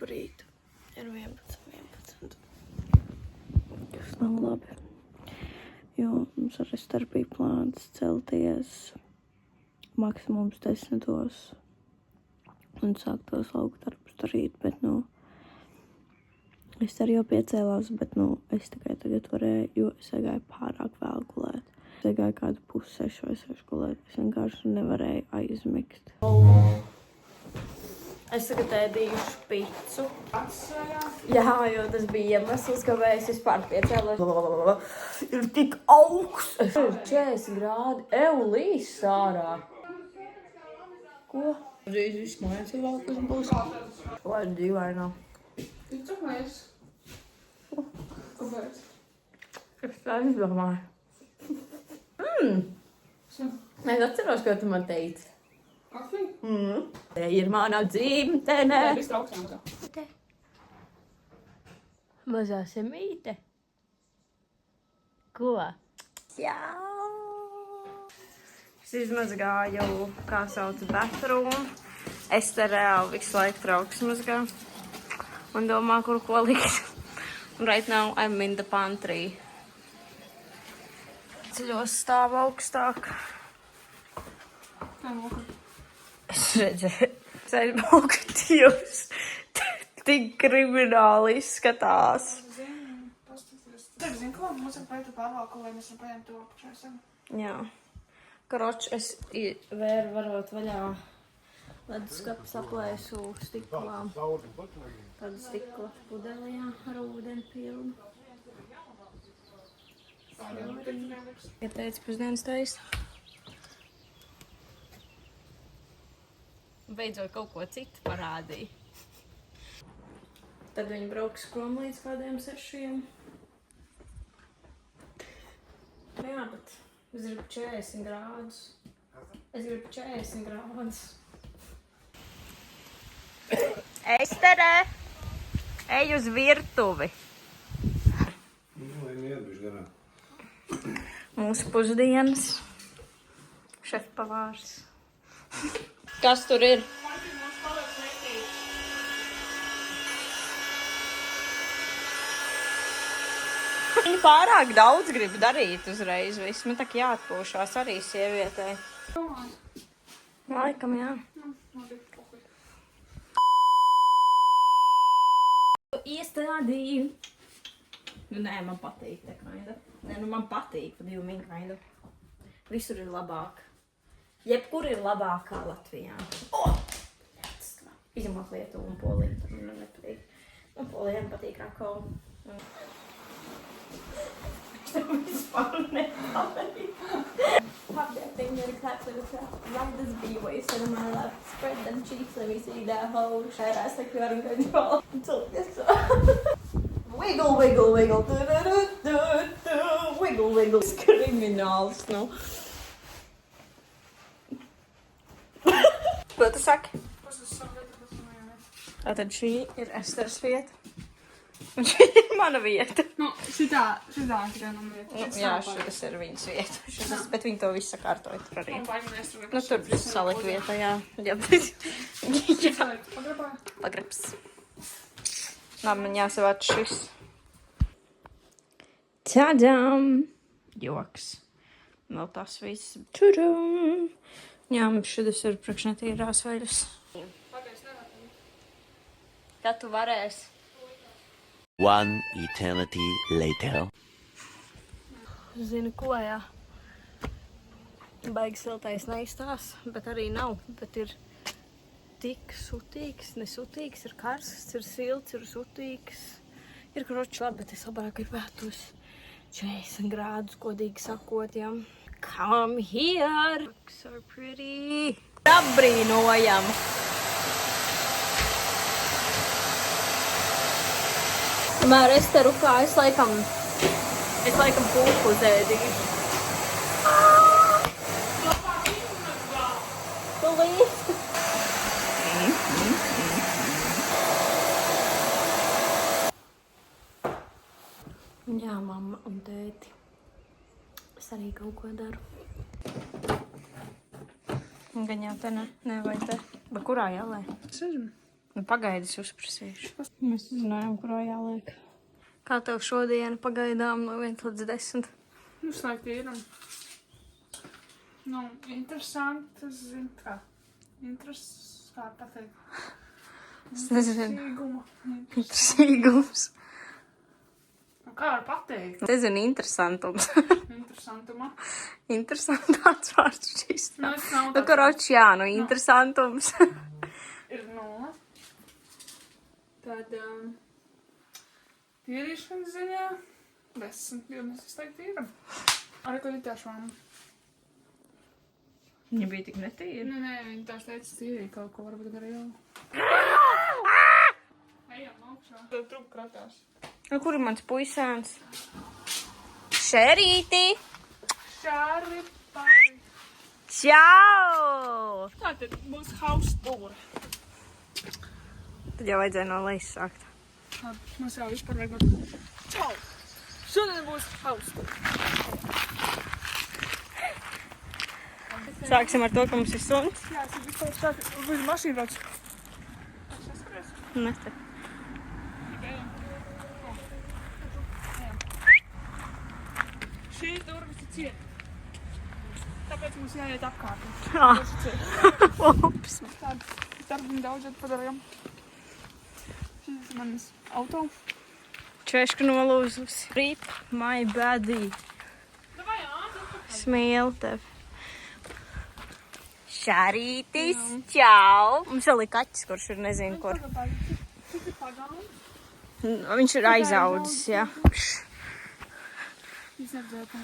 Labrīt. Ir 11. Tas nav labi. Jo mums ar Esteru bija plāns celties maksimums 10. Un sākt tos lauku darbus darīt, bet, Ester jau piecēlās, bet, es tikai tagad varēju, jo es gāju pārāk vēl gulēt. Es gāju kādu 5:30 vai 6 gulēt. Es vienkārši nevarēju aizmigt. Es tagad ēdījuši picu. Jā, jo tas bija iemesls, kāpēc es vispār piecēlos. Ir tik augsts. Ir 40 grādi. Līs ārā. Ko? Drīz viss mājas cilvēkus būs. Lai dīvainā. Tu čakmējies? Kāpēc? Es tā izdomāju. Es atceros, ko tu man teici. Kafija? Te ir mana dzimtene. Tā ir viss trauksmētā. Mazā semīte. Ko? Jā. Es izmazgāju, kā sauc, bathroom. Ester reāli visu laiku trauksmazgā. Un domā, kur ko likt. Right now I'm in the pantry. Ceļos stāv augstāk. Tā moka. Es redzēju, ceļmokatīvs. Tik krimināli izskatās. Zini, ko? Mums ir pēta pārvalku, lai mēs paņem to apakšā sevi. Jā. Karoč, es vēru varot vaļā leduskapu saplēsu stiklā. Tādu stikla pudelījā ar ūdeni pilnu. Ja teica pusdienas taisa. Beidzot kaut ko citu parādīja. Tad viņi brauks prom līdz kādiem 6. Jā, bet es gribu 40 grādus. Es gribu 40 grādus. Estere! Ej uz virtuvi! Mūsu pusdienas. Šefpavārs. Kas tur ir? Viņi pārāk daudz grib darīt uzreiz. Viss man tā kā jāatpūšās arī sievietei. Laikam, jā. Iestādīju. Nē, man patīk te kaida. Nē, man patīk pa 2 mini kaida. Visur ir labāk. Jebkur ir labāk kā Latvijā. Izņemot Lietuvu un Poliju, tur man nepatīk. Un Polijiem patīk Rakau. Vispār nepatīk. Pop that finger, clap to the top. Like this B-way, sit on my lap. Spread them cheeks, let me see that whole shit ass like you're in control. So this wiggle, wiggle, wiggle. Wiggle, wiggle. Krimināls, Ko tu saki? Tātad šī ir Esteras vieta. Un šī ir mana vieta. Šitā tikai man vieta. Jā, šitas ir viņas vieta. Bet viņi to visu sakārtoja tur arī. Un baigi mēs tur Tur viss salikt vietā, jā. Jā. Pagrabs. Labi, man jāsavāc šis. Tadam! Joks. Vēl tas viss. Tudum! Jā, mums šitas ir priekšnetīrās veļas. Pagaids nevar. Kad tu varēsi? One eternity later. Zini ko, jā. Baigi siltais neizstās, bet arī nav. Bet ir tik sutīgs, nesutīgs, ir karsts, ir silts, ir sutīgs. Ir kroči labi, bet es labāk gribētu uz 40 grādus, godīgi sakot, jā. Come here! Looks so pretty! Apbrīnojam! Tomēr Esteru kā es laikam pūku zēdīšu. Tūlīt! Jā, mamma un tēti. Es arī kaut ko daru. Gan jau te ne vai te. Bet kurā jālē? Es nezinu. Nu, pagaidi, es uzprasīšu. Mēs zinājām, kurā jāliek. Kā tev šodien pagaidām no 1 līdz 10? Nu, slēgt īram. Nu, interesanti, zinu, kā. Kā pateikt. Es nezinu. Interesīguma. Interesīgums. Nu, kā var pateikt? Nezinu, interesantums. Interesantuma. Interesantāts vārds šis. Nu, es nav Nu, karoči, jā, nu, interesantums. Ir 0. Tad, tīrīšanas ziņā 10, jo mēs izteikti tīram. Arī, ko ģitāšām. Viņa bija tik netīra. Nē, viņi tās teica tīrī kaut ko, varbūt arī jau. Ejam augšā. Tad trup kratās. Nu, kur ir mans puisēns? Šerīti! Šāri pāri. Čau! Tātad būs house tour. Tad jau vajadzēja no lejas sākt. Labi, mums jau vispār vajag būt. Čau! Šodien būs house tour. Sāksim ar to, ka mums ir suns. Jā, es vispār sāku. Uz mašīnu brauc. Es neskaties. Neste. Šīs durvis ir ciet. Tāpēc mums jāiet apkārt. Ups. Tādu darbiņu daudz padarījām. Šis ir manis auto. Češka nolūzus. Rip my body. Davai, ātri. Smīlu tev. Šarītis, čau! Mums vēl ir kaķis, kurš ir nezinu kur. Šis ir pagāns. Viņš ir aizaudzis, jā. Viņš neredzēja.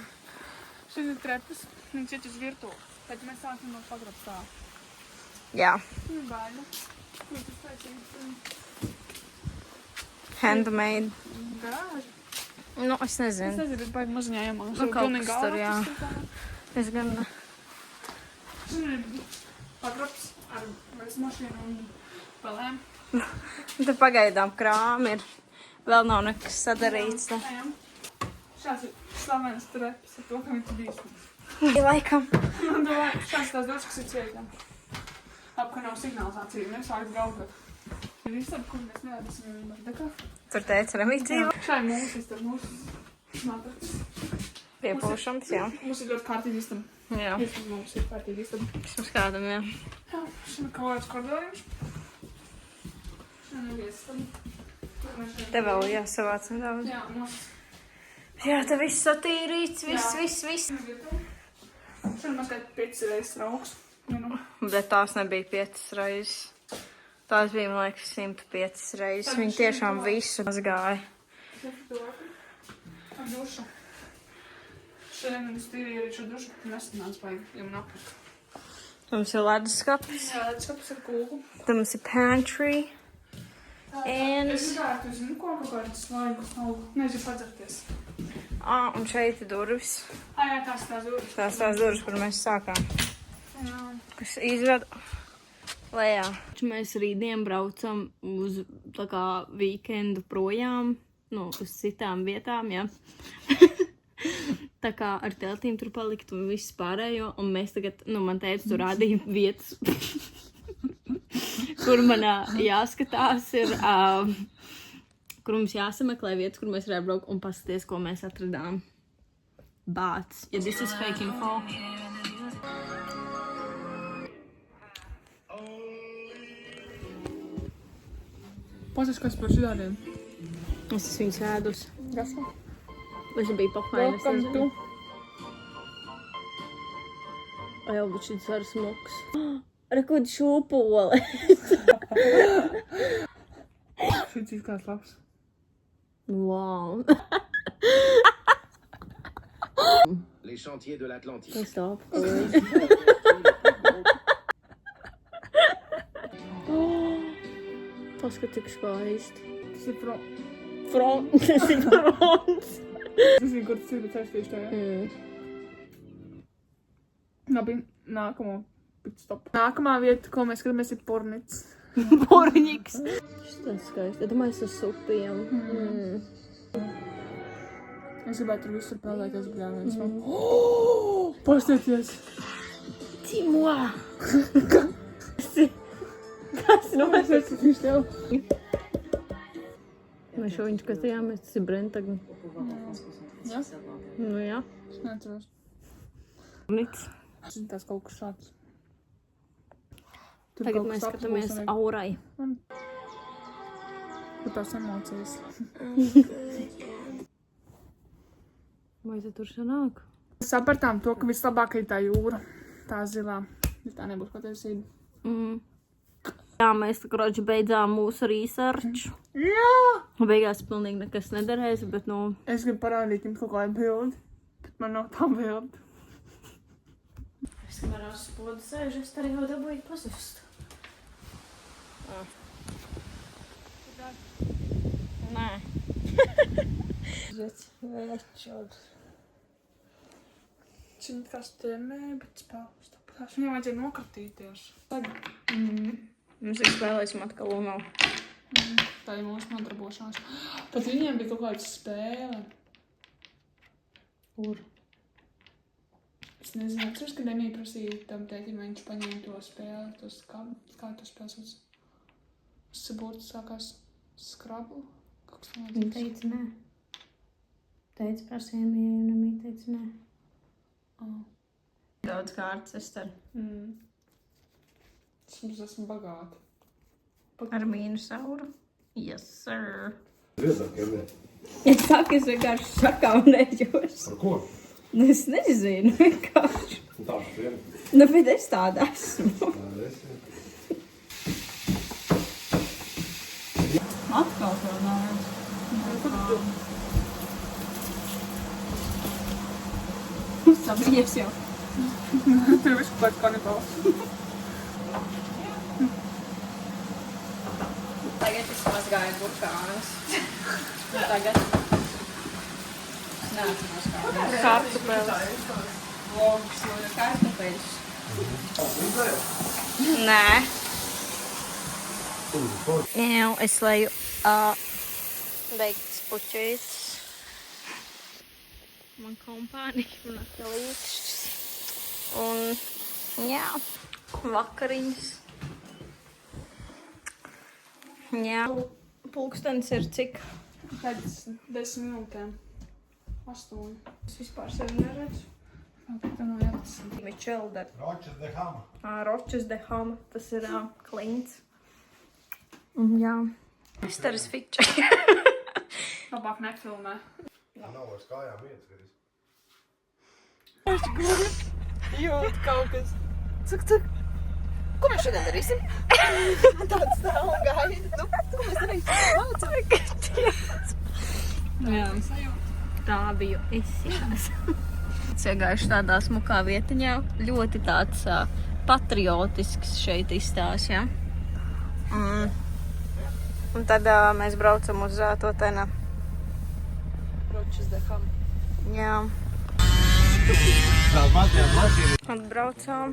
Šis ir trepas. Viņš iet uz virtuvi. Tad mēs sākam no pagrabstā. Jā. Viņa baila. Viņš ir spēcīgs. Handmade. Garāža. Nu, es Es nezinu. nezinu, bet baigi maziņā jāmāk. Nu, kaut kas tur, jā. Es gan... Šis ir pagrabs ar vairs mašīnu un pelēm. Te pagaidām krāmi ir. Vēl nav nekas sadarīts. Ne? Ejam. Šāds ir slavenas trepas ar to, ka viņš ir bīstams. Ja laikam. Šāds tās dos, kas ir cietām. Labi, ka nav signalizācija, nesākt gaudot. Ir izsaka, kur mēs neradīsim vienmēr. Dekā? Tur teica remīdzība. Šai mūsu istam, mūsu matracis. Piepūšams, jā. Mums ir ļoti kārtīgi istam. Jā. Mums ir kārtīgi istam. Vismaz kādam, jā. Jā, šim ir kaut kāds koridoriņš. Un ir istam. Te vēl jāsavāc nedaudz. Jā, mums. Jā, te viss satīrīts, viss. Šodien mazliet 5 reizes trauks. Bet tās nebija 5 reizes. Tās bija, man liekas, 105 reizes. Viņi tiešām visu mazgāja. Ar dušu. Šodien es tīrīju arī šo dušu, nesanāc baigi, jo man apust. Mums ir leduskapis. Jā, skapis ar kūku. Tad mums ir pantry. And... Es gribētu, zinu, ko kaut kādas svaigas nav. Nezinu, padzerties. Un šeit ir durvis. Jā, tās durvis. Tās durvis, kur mēs sākām. Jā. Kas izved lejā. Mēs rītdien braucam uz tā kā weekendu projām, nu, uz citām vietām, jā. Tā kā ar teltīm tur palikt un viss pārējo, un mēs tagad, nu, man teica, tur rādīja vietas, kur man jāskatās ir, kur mums jāsameklē vietas, kur mēs varētu braukt un paskaties, ko mēs atradām. Bāts. Ja this is fake info. Pasaka, kas par šitādiem? Es esmu viņus ēdus. Gaso? Viņš bija papainis. Welcome to. Ai, bet šis var smuks. Rekod šūpole. Šis izklās labs. Wow. Les chantiers de l'Atlantique. Tas tā apkoja. Paskat, cik skaisti. Tas ir Tas ir fronts. Es zinu, kur tas ir, bet saistīšu to, jā? Labi, nākamo pitstop. Nākamā vieta, ko mēs skatāmies, ir Pornits. Porņiks. Šis skaisti. Es domāju, ar supiem. Es gribētu tur visur pelēties bļāvēs. Pastieties! Timo! Tas Nu, es esmu viņš tev. Mēs šo viņu skatījāmies, tas ir Brentagni. Ja? Nu jā. Es neatceros. Nits. Tas ir tās kaut kas šāds. Tur Tagad kaut mēs kas labs skatāmies būs, aurai. Kur tās emocijas. Vai te tur sanāk? Sapratām to, ka vislabākā ir tā jūra. Tā zilā. Ja tā nebūs patiesība. Jā, mēs tā kroči beidzām mūsu research. Jā! Beigās pilnīgi nekas nederēs, bet nu... Es gribu parādīt jums kaut kādu bildi. Bet man nav tā bildi. Es kamēr uz spodu sēžu, es arī jau dabūju pazust. Nē. Večod. Šim kas tēmē, bet spēlēs tā patās. Viņam vajadzēja nokratīties. Tagad. Mums ir spēlēsim atkal Uno. Tā ir mūsu nodarbošanās. Pat viņiem bija kaut kāda spēle. Kur? Es nezinu, atceros, kad Emija prasīja tam tētim, vai viņš paņēma to spēli, tos kā to spēles uz saburtu sākās Scrabble. Kaut kas Viņa līdzīgs. teica nē. Teica prasījumie, un Emija teica nē. Daudz kārtas, Ester. Es esmu bagāta. Ar mīnusauru. Yes, sir. Riedzāk, ja ne? Es saku, es vienkārši šakaunējos. Par ko? Nu, es nezinu, vienkārši. Tā šodien. Nu, bet es tāda esmu. Atkal to nāc. Sabies jau. Tur visu kaut kāds kanibals. Tagad es mazgāju burkānus. Un tagad... Nē, kartupeļus. Kartupeļus. Nē. Jā, es leju beigts puķis. Man kompānija un atalītis. Un jā, vakariņas. Jā, pulkstenis ir cik? Pēc 10 minūtēm. 8. Es vispār sevi neredzu. Tā nav jātas. Mičelda. Ročas de Hama. Ročas de Hama. Tas ir klints. Jā. Misteris Fiča. Labāk nefilmē. Nav vairs kājām vietas, kad es... Jūt kaut kas. Cik, cik. Ko mēs šodien darīsim? Tāds tā un gaida. Nu, ko mēs darīsim? Jā. Tā biju es, jās. Iegājuši tādā smukā vietiņā. Ļoti tāds patriotisks šeit izstās, jā. Un tad mēs braucam uz to tena. Ročas de Hama. Jā. Tā mazajām mašīnām. Atbraucām.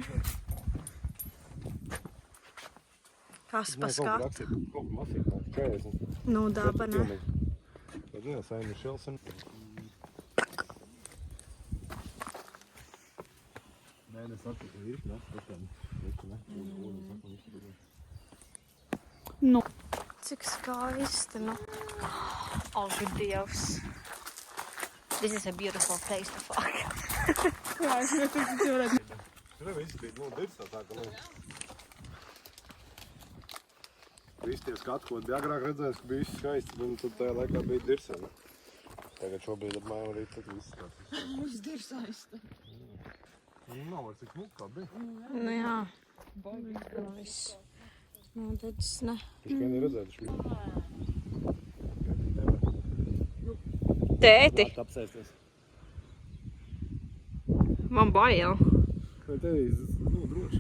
Kas paskāt? Kopu masītā, 40. Nu, dābanā. Tad jā, Saimi Šelsen. Nē, nesaka, ka ir, ne? Nu. Cik skaisti, nu. Ak, Dievs. This is a beautiful place to fuck. Jā, es nekur citu varētu. Tur visi bija, nu, dirsā tā, ka, visi tie skati, ko bija agrāk redzējis, ka bija visi skaisti, un tad tajā laikā bija dirsā, ne? Tagad šobrīd apmēram arī tad viss skati. Viss dirsaisti. Nav vairs tik smuk, kā bija. Nu, jā. Viss. Nu, tad es ne. Viņš kā neredzēja, taču bija. Tēti, Apsēsties. man bail. Vai tev ir, nu, droši?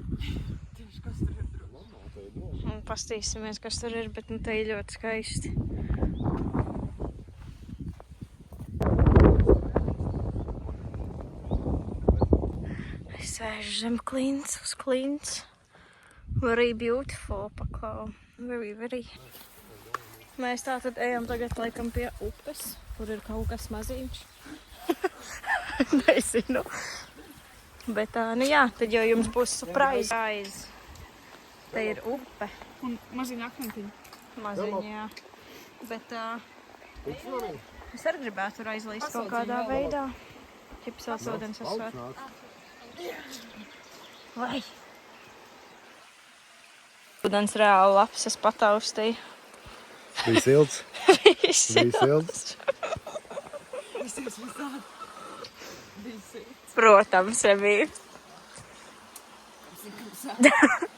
Tieši kas tur ir droši? Normāli, tev ir droši. Un pastīsimies, kas tur ir, bet nu te ir ļoti skaisti. Es sēžu zem klints, uz klints. Very beautiful, paklau. Very, very. Mēs tātad ejam tagad laikam pie upes, kur ir kaut kas maziņš. Nezinu. Bet, nu jā, tad jau jums būs surprise. Te ir upe. Un maziņa akmentiņa. Maziņā, jā. Bet es arī gribētu tur aizlīst kaut kādā veidā. Ķipsels ūdens esot. Vai? Ūdens reāli labs, es pataustīju. Bija silts. Bija silts. Protams, ja bija.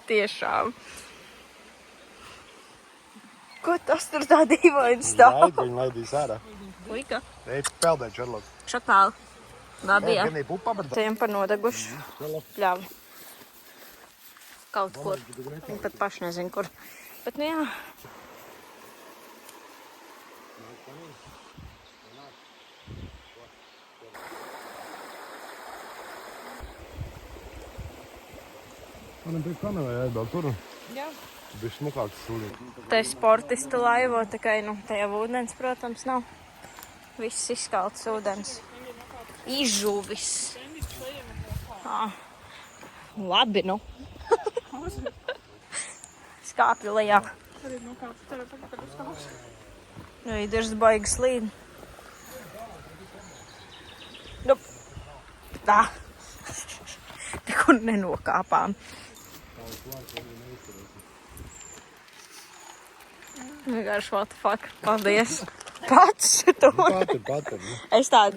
Tiešām. Ko tas tur tā dīvaini stāv? Viņi laidīs ārā. Puika. Ej, peldēt, Čarlot. Šakāli. Labi, jā. Gan ir pupa, bet... Tiem par nodeguši pļavu. Kaut kur. Viņi pat paši nezin, kur. Bet, nu jā. Man bija kamerā jāiedod tur. Jā. Bija smukāks sūdīt. Te sportistu laivo, tikai, nu, te jau ūdens, protams, nav. Viss izskalts ūdens. Izžuvis. Labi, nu. Skāpju lejā. Arī nokāpst, tev tagad uzkāpst. Nu, iders baigi slīd. Nu, tā. Nekur nenokāpām. Vienkārši what the fuck. Paldies. Pats to. Pati. Es tādu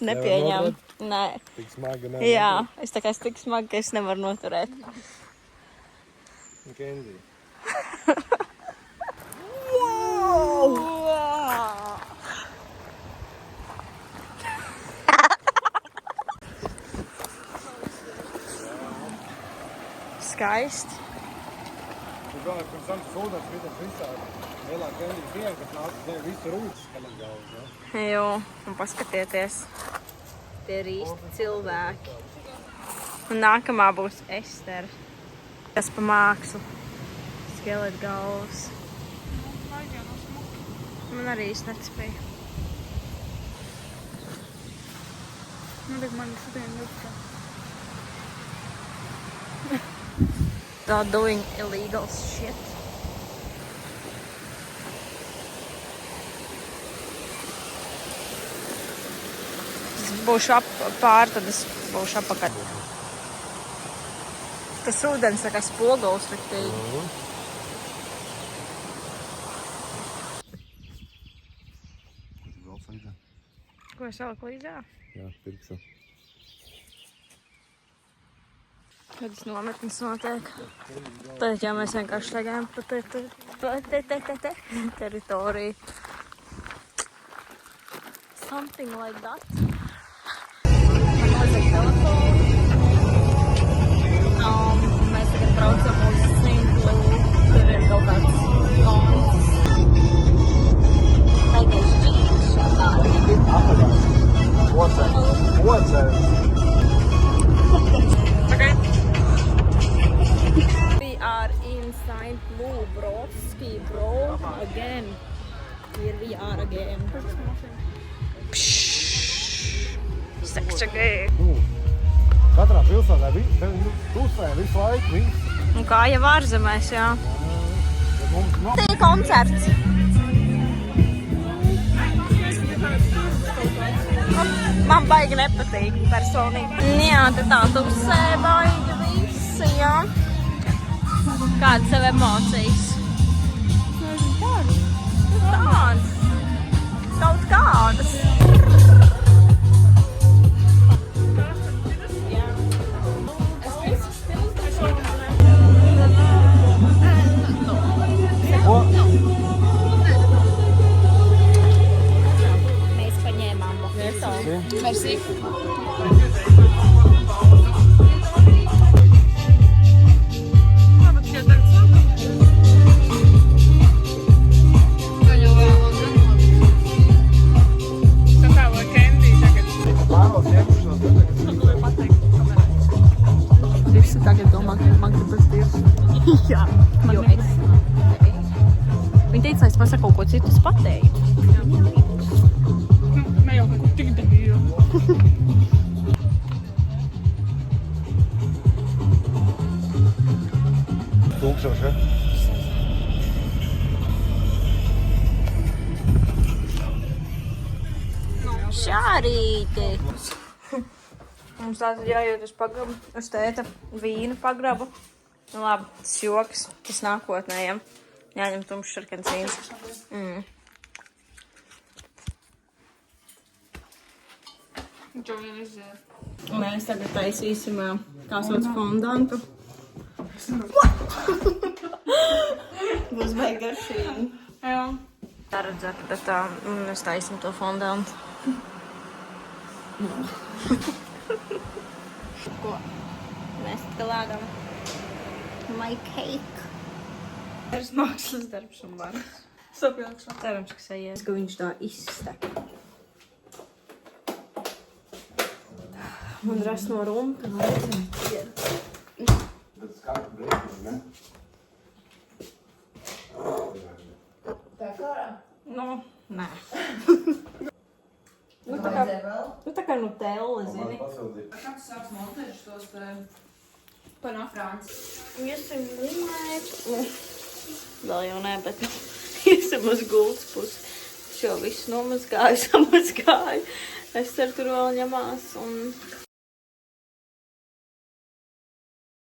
nepieņēmu. Nē. Tik smagi, ne? Jā, es tā kā es tik smagi, ka es nevaru noturēt. Kenzie. Wow! Skaisti. Tu galā, kad sāks sūdās vidas visādi. Lielā Kenzie diena, kad nāca diena visu rūtas, kad galvas, ja? Jo, un paskatieties. Tie ir īsti cilvēki. Un nākamā būs Estere. Kas pa mākslu. Skeleta galvas. Man arī īsti nespēja. Nu, tik man šodien ļoti. They're doing illegal shit. Es būšu pār, tad es būšu apakaļ. Tas ūdens tā kā spogulis riktīgi. Vēl saīdē? Ko es saliku līdzā? Jā, pirksa. Kādas nometnes notiek? Tad jau mēs vienkārši tagajām pa teritoriju. Something like that. Man vajag telefonu. Mēs tagad braucam uz Sintlu. Tur ir kaut kāds konts. Tagad šķīši šādi. What's that? Okay. We are in St. Lou, broski, bro. Again. Here we are again. Sex again. Katrā pilsētā pusē visu laiku viss. Un kā jau ārzemēs, jā. Mums nav. Te ir koncerts. Man baigi nepatīk personīgi. Jā, te tā tusē baigi visi, jā. Kādas sev emocijas? Tādas. Kaut kādas. Mēs paņēmām mojito. Merci. Visi tagad domā, ka man gribas divs. Jā, jo es. Viņa teica, es pasaku kaut ko citu, es patēju. Ne jau kaut ko tik debīlu. Tukša Visos, ja? Šārīti! Mums tātad jājūt uz pagrabu, uz tēta vīnu pagrabu. Nu labi, tas joks, tas nākotnē, ja? Jāņem tumšs sarkans vīns. Viņš jau vien izdziet. Mēs tagad taisīsim, kā sauc, fondantu. Būs baigi garšīgi. Jā. Tā redzēt, bet tā, mēs taisim to fondantu. Ko? Mēs atkal ēdam my cake. Tas mākslas darbs un varas. Sapilkšu. Cerams, ka sajies, ka viņš tā izstek. Man ras no rumpa. Bet skatu brīdī, ne? Nu, nē. Nu tā kā Nutella, zini. Kāds sāks montēt šos te panafrāns? Iesim limēt. Vēl jau nē, bet iesim uz gultas pusi. Šo visu nomazgāju, samazgāju. Es tur vēl ņemās un